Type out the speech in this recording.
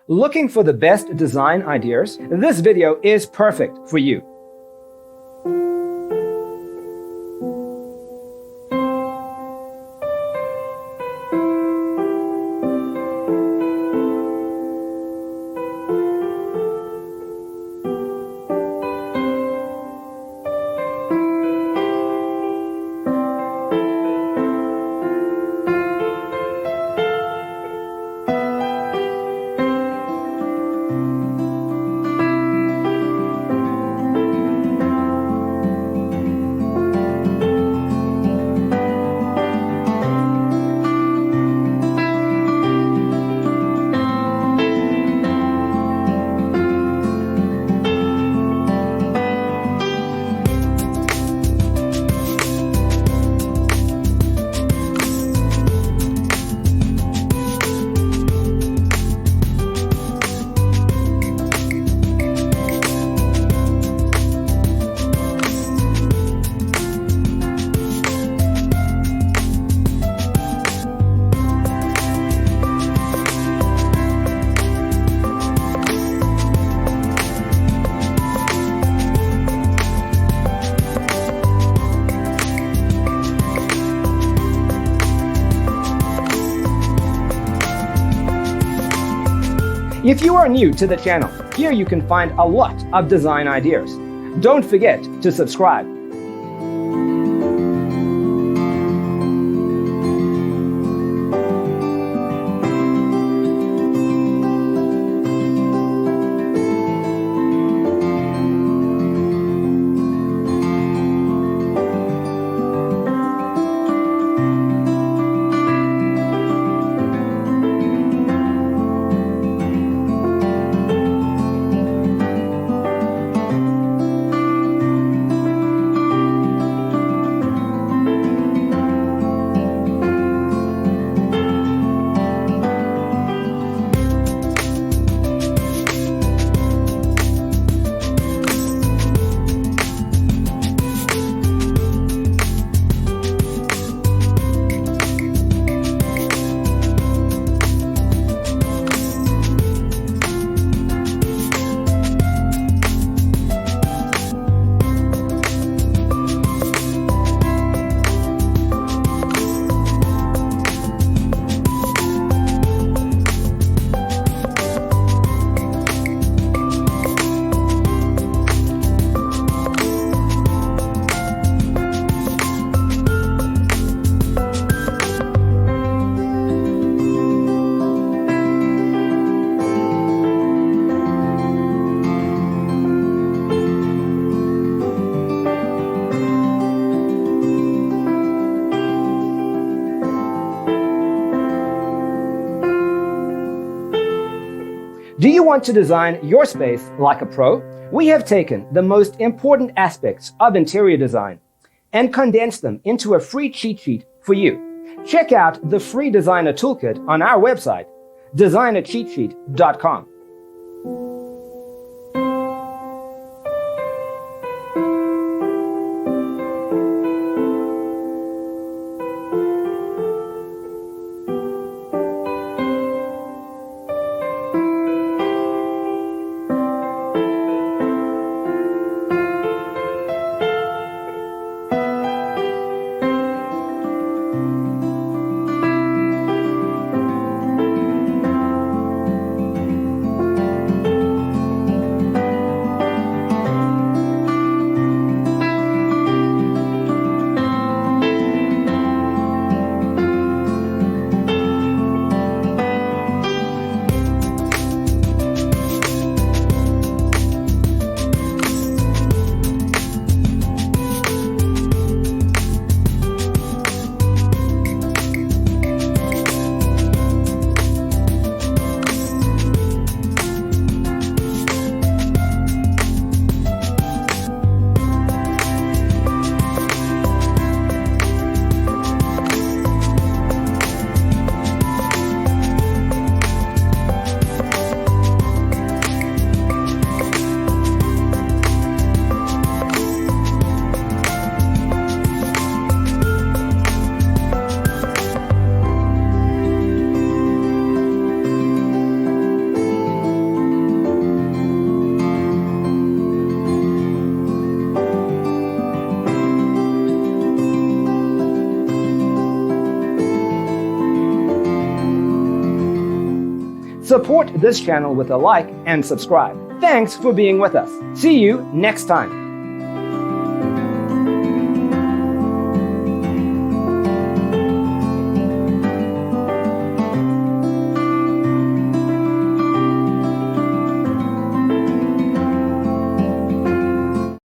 Looking for the best design ideas? This video is perfect for you. If you are new to the channel, here you can find a lot of design ideas. Don't forget to subscribe. Do you want to design your space like a pro? We have taken the most important aspects of interior design and condensed them into a free cheat sheet for you. Check out the free designer toolkit on our website, designercheatsheet.com. Support this channel with a like and subscribe. Thanks for being with us. See you next time.